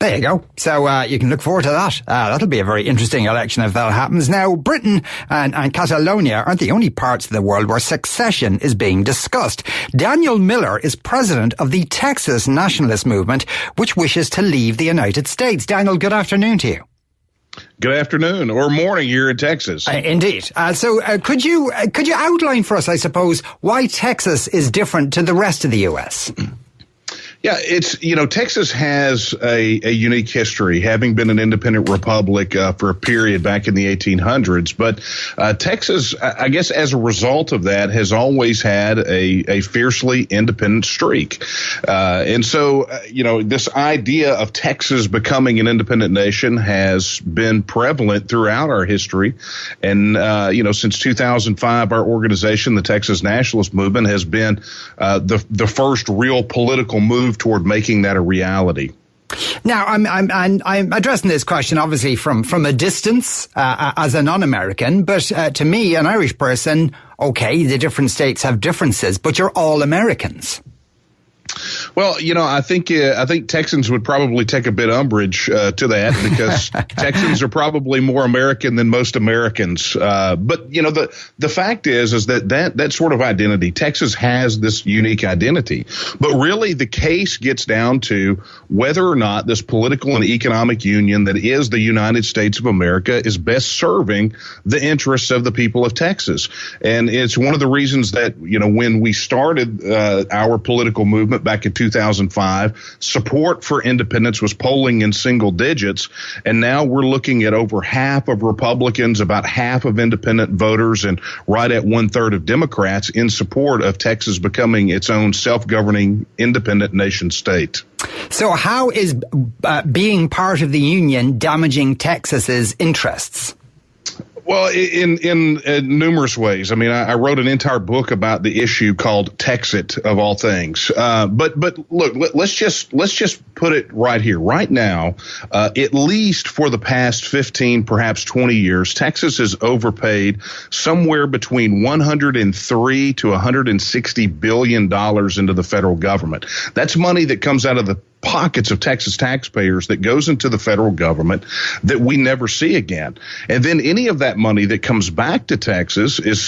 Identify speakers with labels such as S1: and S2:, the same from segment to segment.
S1: There you go. So you can look forward to that. That'll be a very interesting election if that happens. Now, Britain and Catalonia aren't the only parts of the world where succession is being discussed. Daniel Miller is president of the Texas Nationalist Movement, which wishes to leave the United States. Daniel, good afternoon to you.
S2: Good afternoon or morning here in Texas.
S1: Indeed. So could you outline for us, I suppose, why Texas is different to the rest of the U.S.?
S2: Yeah, Texas has a unique history, having been an independent republic for a period back in the 1800s. But Texas, I guess as a result of that, has always had a fiercely independent streak. And so, this idea of Texas becoming an independent nation has been prevalent throughout our history. And, since 2005, our organization, the Texas Nationalist Movement, has been the first real political move toward making that a reality.
S1: Now, I'm addressing this question obviously from a distance as a non-American, but to me, an Irish person, okay, the different states have differences, but you're all Americans.
S2: Well, I think Texans would probably take a bit umbrage to that because Texans are probably more American than most Americans. But the fact is that sort of identity, Texas has this unique identity. But really, the case gets down to whether or not this political and economic union that is the United States of America is best serving the interests of the people of Texas. And it's one of the reasons that when we started our political movement back in 2005, support for independence was polling in single digits, and now we're looking at over half of Republicans, about half of independent voters, and right at 1/3 of Democrats in support of Texas becoming its own self-governing independent nation state.
S1: So how is being part of the union damaging Texas's interests?
S2: Well, in numerous ways. I mean, I wrote an entire book about the issue called TEXIT, of all things. But look, let's just put it right here, right now. At least for the past 15, perhaps 20 years, Texas has overpaid somewhere between $103 to $160 billion into the federal government. That's money that comes out of the pockets of Texas taxpayers that goes into the federal government that we never see again. And then any of that money that comes back to Texas is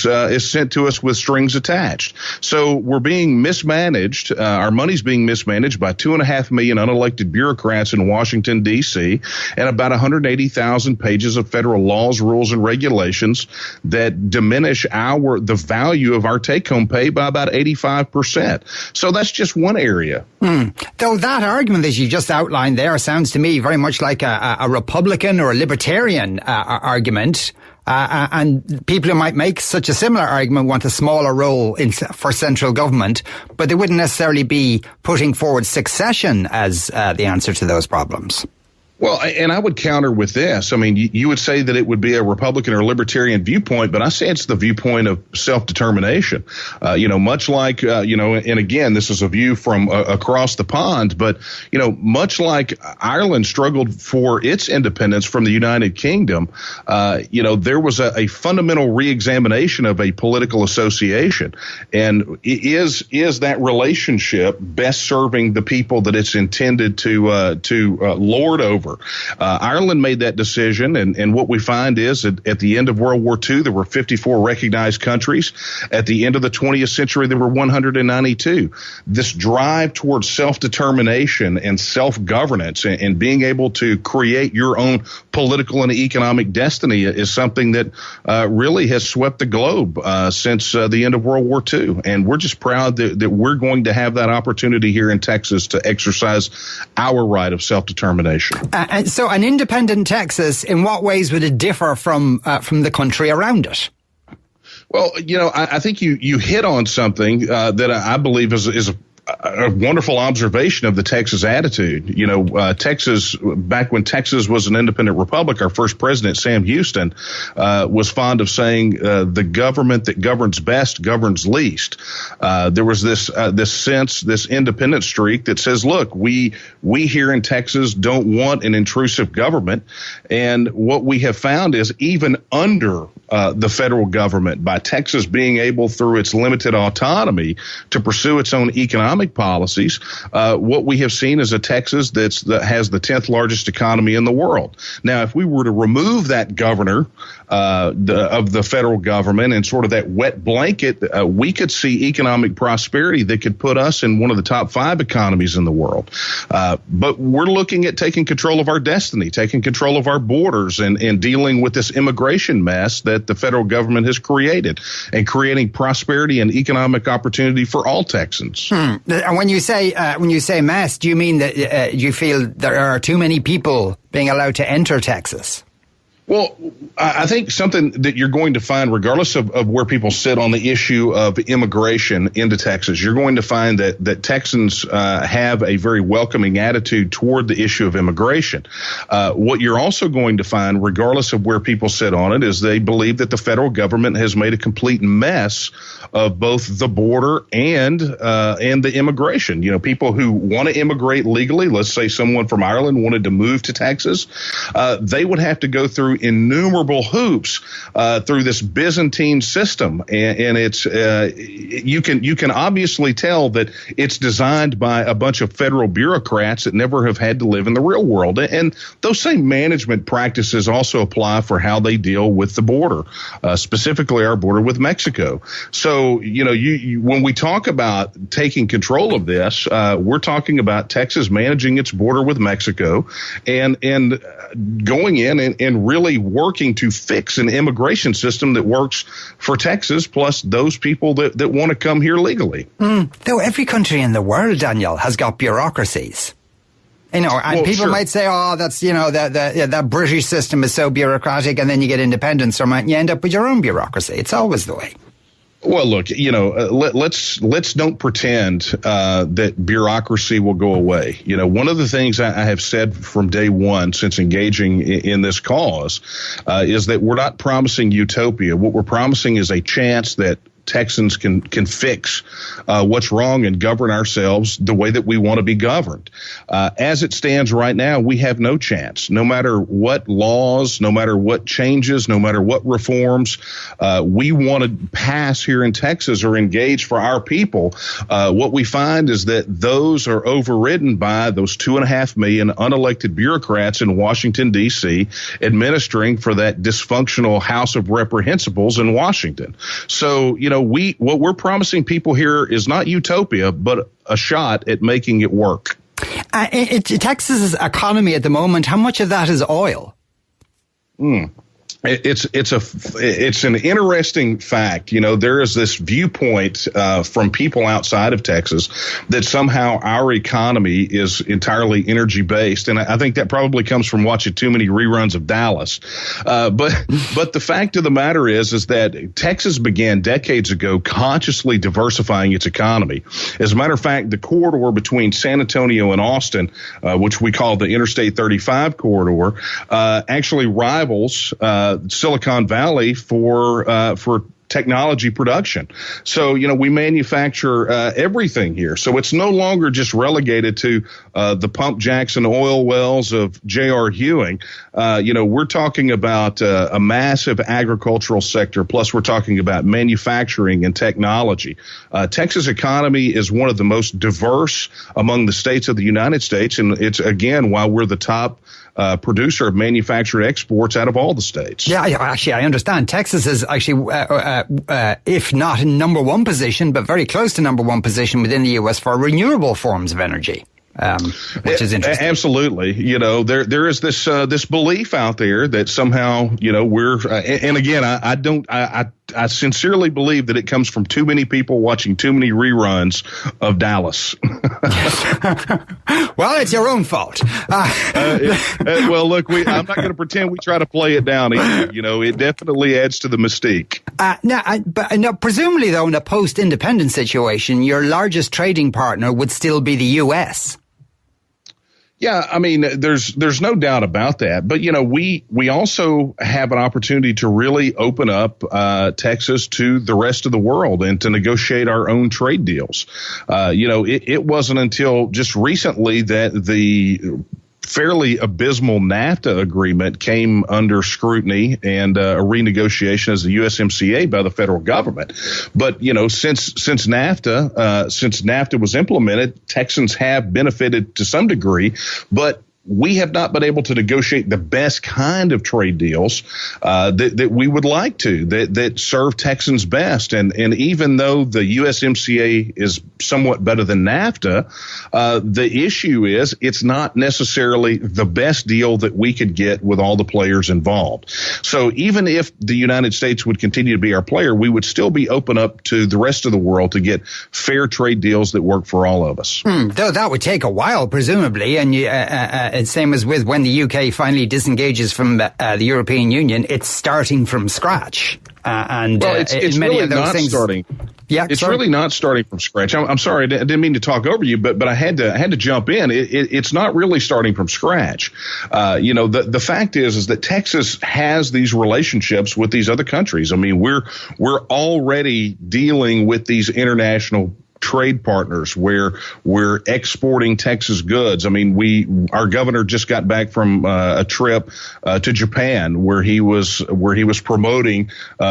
S2: sent to us with strings attached. So we're being mismanaged. Our money's being mismanaged by 2.5 million unelected bureaucrats in Washington, D.C., and about 180,000 pages of federal laws, rules, and regulations that diminish the value of our take-home pay by about 85%. So that's just one area.
S1: Though that argument that you just outlined there sounds to me very much like a Republican or a Libertarian argument. And people who might make such a similar argument want a smaller role for central government, but they wouldn't necessarily be putting forward succession as the answer to those problems.
S2: Well, and I would counter with this. I mean, you would say that it would be a Republican or Libertarian viewpoint, but I say it's the viewpoint of self-determination. Much like, and again, this is a view from across the pond, but, much like Ireland struggled for its independence from the United Kingdom, there was a fundamental reexamination of a political association. And is that relationship best serving the people that it's intended to lord over? Ireland made that decision, and what we find is that at the end of World War II, there were 54 recognized countries. At the end of the 20th century, there were 192. This drive towards self-determination and self-governance and being able to create your own political and economic destiny is something that really has swept the globe since the end of World War II. And we're just proud that we're going to have that opportunity here in Texas to exercise our right of self-determination.
S1: And so an independent Texas, in what ways would it differ from the country around it?
S2: Well, I think you hit on something that I believe is a wonderful observation of the Texas attitude. Texas, back when Texas was an independent republic, our first president, Sam Houston, was fond of saying the government that governs best governs least. There was this sense, this independent streak that says, look, we here in Texas don't want an intrusive government. And what we have found is even under the federal government by Texas being able, through its limited autonomy, to pursue its own economic policies. What we have seen is a Texas that has the 10th largest economy in the world. Now, if we were to remove that governor of the federal government and sort of that wet blanket, we could see economic prosperity that could put us in one of the top 5 economies in the world. But we're looking at taking control of our destiny, taking control of our borders, and dealing with this immigration mess that the federal government has created, and creating prosperity and economic opportunity for all Texans.
S1: And when you say mess, do you mean that you feel there are too many people being allowed to enter Texas?
S2: Well, I think something that you're going to find, regardless of where people sit on the issue of immigration into Texas, you're going to find that Texans have a very welcoming attitude toward the issue of immigration. What you're also going to find, regardless of where people sit on it, is they believe that the federal government has made a complete mess of both the border and the immigration. You know, people who want to immigrate legally, let's say someone from Ireland wanted to move to Texas, they would have to go through innumerable hoops through this Byzantine system, and it's you can obviously tell that it's designed by a bunch of federal bureaucrats that never have had to live in the real world. And those same management practices also apply for how they deal with the border, specifically our border with Mexico. So, you know, when we talk about taking control of this, we're talking about Texas managing its border with Mexico and going in and really working to fix an immigration system that works for Texas, plus those people that want to come here legally.
S1: Though every country in the world, Daniel, has got bureaucracies. You know, and people might say, "Oh, that's that British system is so bureaucratic," and then you get independence from it, and you end up with your own bureaucracy. It's always the way.
S2: Well, look, you know, let's don't pretend that bureaucracy will go away. You know, one of the things I have said from day one since engaging in this cause is that we're not promising utopia. What we're promising is a chance that Texans can fix what's wrong and govern ourselves the way that we want to be governed. As it stands right now, we have no chance. No matter what laws, no matter what changes, no matter what reforms we want to pass here in Texas or engage for our people, what we find is that those are overridden by those 2.5 million unelected bureaucrats in Washington, D.C., administering for that dysfunctional House of Reprehensibles in Washington. So, you know, what we're promising people here is not utopia, but a shot at making it work.
S1: Texas's economy at the moment, how much of that is oil?
S2: It's an interesting fact. You know, there is this viewpoint from people outside of Texas that somehow our economy is entirely energy based, and I think that probably comes from watching too many reruns of Dallas. But the fact of the matter is that Texas began decades ago consciously diversifying its economy. As a matter of fact, the corridor between San Antonio and Austin, which we call the Interstate 35 corridor, actually rivals Silicon Valley for technology production. So, you know, we manufacture everything here. So it's no longer just relegated to the pump jacks and oil wells of J.R. Ewing. You know, we're talking about a massive agricultural sector, plus we're talking about manufacturing and technology. Texas economy is one of the most diverse among the states of the United States, and it's, again, why we're the top producer of manufactured exports out of all the states. Yeah,
S1: actually, I understand. Texas is actually, if not in number one position, but very close to number one position within the U.S. for renewable forms of energy. Which is interesting.
S2: Absolutely. You know, there is this belief out there that somehow, you know, we're, and again, I sincerely believe that it comes from too many people watching too many reruns of Dallas.
S1: Well, it's your own fault.
S2: Well, look, I'm not going to pretend we try to play it down either. You know, it definitely adds to the mystique.
S1: Now, presumably, though, in a post-independence situation, your largest trading partner would still be the U.S.
S2: Yeah, I mean, there's no doubt about that. But, you know, we also have an opportunity to really open up Texas to the rest of the world and to negotiate our own trade deals. You know, it wasn't until just recently that the fairly abysmal NAFTA agreement came under scrutiny and a renegotiation as the USMCA by the federal government. But, since NAFTA was implemented, Texans have benefited to some degree, but we have not been able to negotiate the best kind of trade deals that we would like to, that serve Texans best. And even though the USMCA is somewhat better than NAFTA, the issue is it's not necessarily the best deal that we could get with all the players involved. So even if the United States would continue to be our player, we would still be open up to the rest of the world to get fair trade deals that work for all of us.
S1: Though that would take a while, presumably, and it's same as with when the UK finally disengages from the European Union, it's starting from scratch.
S2: It's
S1: many
S2: really
S1: of those
S2: not
S1: things,
S2: starting.
S1: Yeah,
S2: it's really not starting from scratch. I'm sorry, I didn't mean to talk over you, but I had to jump in. It's not really starting from scratch. The fact is that Texas has these relationships with these other countries. I mean, we're already dealing with these international trade partners where we're exporting Texas goods. I mean, our governor just got back from a trip to Japan where he was promoting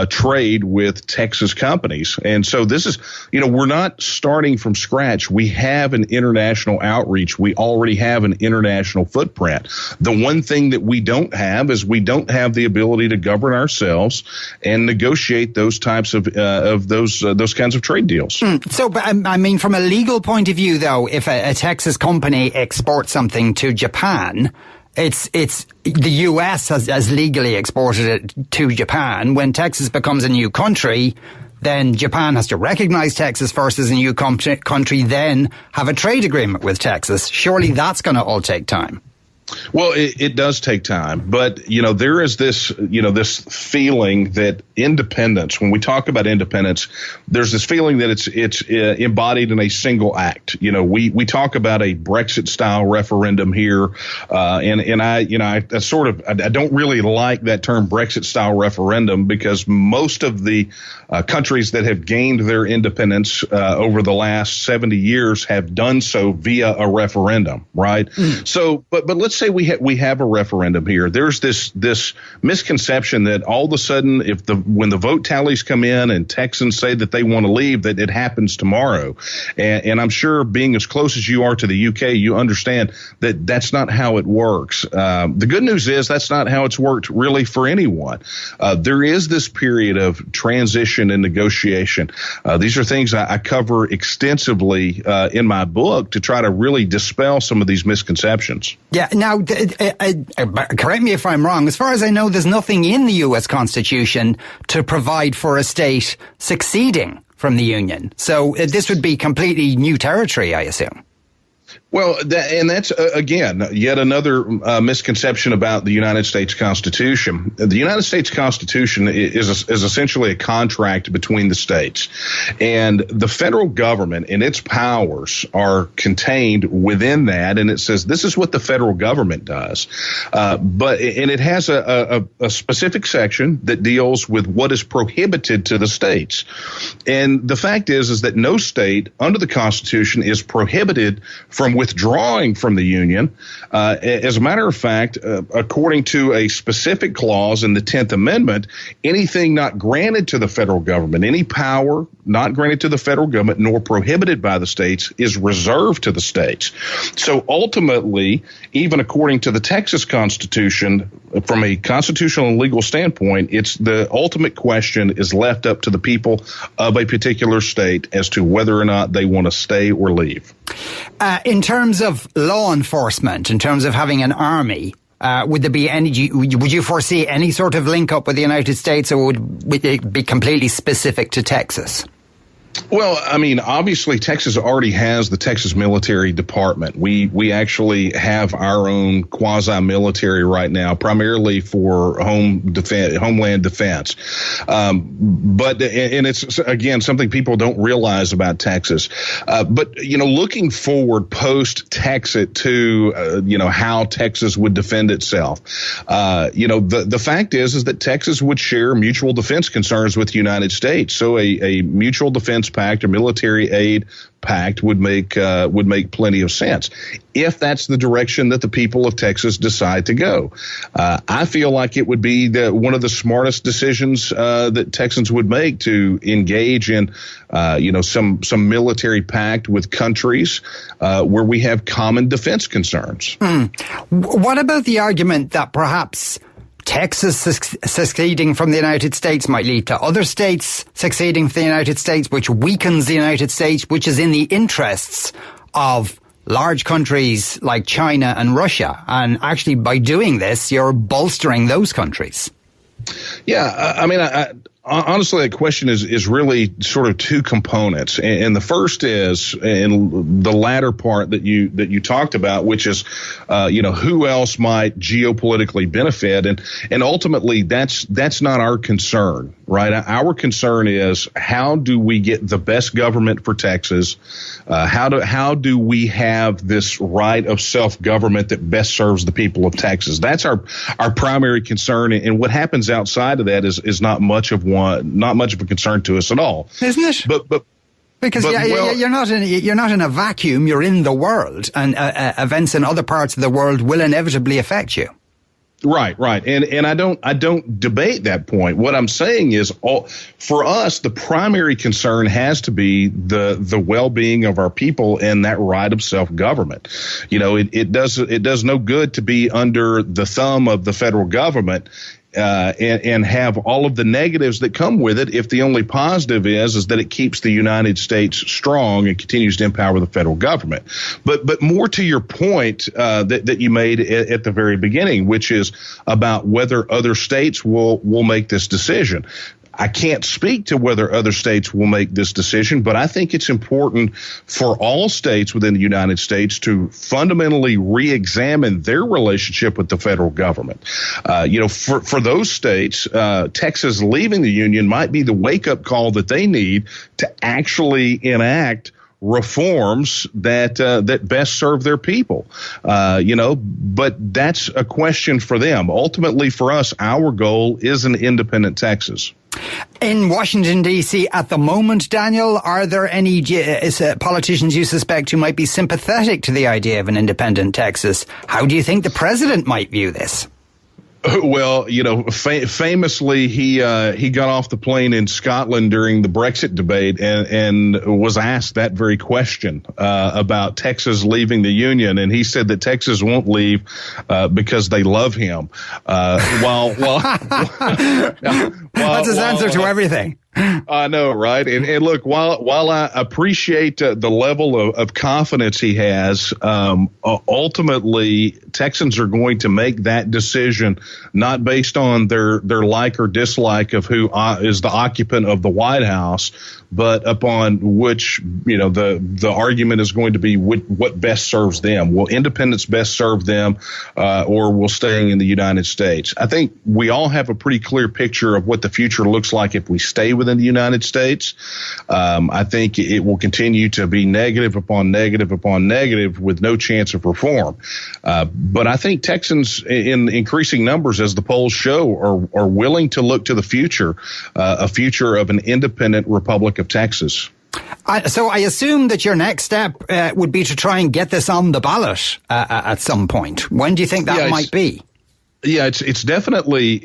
S2: trade with Texas companies. And so this is, we're not starting from scratch. We have an international outreach. We already have an international footprint. The one thing that we don't have is we don't have the ability to govern ourselves and negotiate those types of those kinds of trade deals.
S1: So, but I mean, from a legal point of view, though, if a Texas company exports something to Japan, it's the U.S. has legally exported it to Japan. When Texas becomes a new country, then Japan has to recognize Texas first as a new country, then have a trade agreement with Texas. Surely that's going to all take time.
S2: Well, it does take time, but there is this feeling that independence. When we talk about independence, there's this feeling that it's embodied in a single act. We talk about a Brexit style referendum here, and I don't really like that term Brexit style referendum because most of the countries that have gained their independence over the last 70 years have done so via a referendum, right? So, but let's say we have a referendum here. There's this misconception that all of a sudden, when the vote tallies come in and Texans say that they want to leave, that it happens tomorrow. And I'm sure, being as close as you are to the UK, you understand that that's not how it works. The good news is that's not how it's worked really for anyone. There is this period of transition and negotiation. These are things I cover extensively in my book to try to really dispel some of these misconceptions.
S1: Yeah. Now, correct me if I'm wrong. As far as I know, there's nothing in the U.S. Constitution to provide for a state succeeding from the Union. So this would be completely new territory, I assume.
S2: Well, that's, again, yet another misconception about the United States Constitution. The United States Constitution is essentially a contract between the states. And the federal government and its powers are contained within that. And it says this is what the federal government does. But it has a specific section that deals with what is prohibited to the states. And the fact is that no state under the Constitution is prohibited from withdrawing from the Union. As a matter of fact, according to a specific clause in the 10th Amendment, anything not granted to the federal government, any power not granted to the federal government nor prohibited by the states is reserved to the states. So ultimately, even according to the Texas Constitution, from a constitutional and legal standpoint, it's the ultimate question is left up to the people of a particular state as to whether or not they want to stay or leave.
S1: In terms of law enforcement, in terms of having an army, would there be would you foresee any sort of link up with the United States, or would it be completely specific to Texas?
S2: Well, I mean, obviously, Texas already has the Texas Military Department. We actually have our own quasi-military right now, primarily for homeland defense. But it's, again, something people don't realize about Texas. But, looking forward post-TEXIT to, how Texas would defend itself, the fact is that Texas would share mutual defense concerns with the United States. So a mutual defense defense pact or military aid pact would make plenty of sense if that's the direction that the people of Texas decide to go. I feel like it would be one of the smartest decisions that Texans would make to engage in, some military pact with countries where we have common defense concerns.
S1: What about the argument that perhaps Texas seceding from the United States might lead to other states seceding from the United States, which weakens the United States, which is in the interests of large countries like China and Russia? And actually, by doing this, you're bolstering those countries.
S2: Yeah, I mean, honestly, that question is really sort of two components, and the first is in the latter part that you talked about, which is, who else might geopolitically benefit, and ultimately that's not our concern, right? Our concern is how do we get the best government for Texas? How do we have this right of self-government that best serves the people of Texas? That's our primary concern, and what happens outside of that is not much of a concern to us at all,
S1: isn't it? Because you're not in a vacuum. You're in the world, and events in other parts of the world will inevitably affect you.
S2: Right. And I don't debate that point. What I'm saying is, for us, the primary concern has to be the well-being of our people and that right of self-government. It does no good to be under the thumb of the federal government and have all of the negatives that come with it if the only positive is that it keeps the United States strong and continues to empower the federal government. But more to your point that you made at the very beginning, which is about whether other states will make this decision. I can't speak to whether other states will make this decision, but I think it's important for all states within the United States to fundamentally re-examine their relationship with the federal government. For those states, Texas leaving the union might be the wake-up call that they need to actually enact reforms that best serve their people, but that's a question for them. Ultimately, for us, our goal is an independent Texas.
S1: In Washington, D.C. at the moment, Daniel, are there any politicians you suspect who might be sympathetic to the idea of an independent Texas? How do you think the president might view this?
S2: Well, famously, he got off the plane in Scotland during the Brexit debate and was asked that very question about Texas leaving the union, and he said that Texas won't leave because they love him. That's
S1: his answer to everything.
S2: I know, right? And look, while I appreciate the level of confidence he has, ultimately Texans are going to make that decision not based on their like or dislike of who is the occupant of the White House, but upon which, the argument is going to be what best serves them. Will independence best serve them, or will staying in the United States? I think we all have a pretty clear picture of what the future looks like if we stay within the United States. I think it will continue to be negative upon negative upon negative with no chance of reform. But I think Texans in increasing numbers, as the polls show, are willing to look to the future, a future of an independent Republic of Texas.
S1: So I assume that your next step would be to try and get this on the ballot at some point. When do you think that might be?
S2: Yeah, it's definitely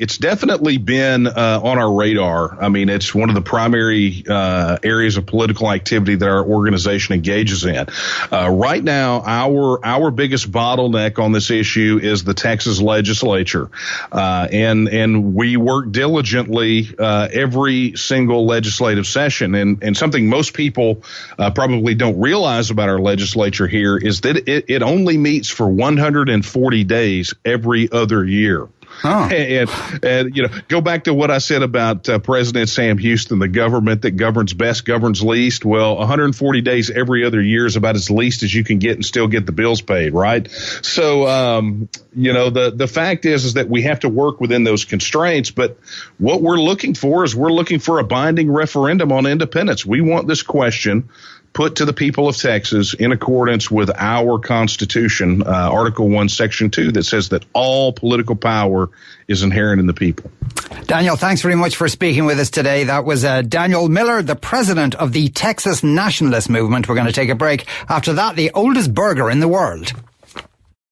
S2: been on our radar. I mean, it's one of the primary areas of political activity that our organization engages in. Right now, our biggest bottleneck on this issue is the Texas legislature, and we work diligently every single legislative session. And something most people probably don't realize about our legislature here is that it only meets for 140 days every other year.
S1: Oh.
S2: And go back to what I said about President Sam Houston, the government that governs best governs least. Well, 140 days every other year is about as least as you can get and still get the bills paid, right? So, the fact is that we have to work within those constraints. But what we're looking for is a binding referendum on independence. We want this question put to the people of Texas in accordance with our Constitution, Article 1, Section 2, that says that all political power is inherent in the people.
S1: Daniel, thanks very much for speaking with us today. That was Daniel Miller, the president of the Texas Nationalist Movement. We're going to take a break. After that, the oldest burger in the world.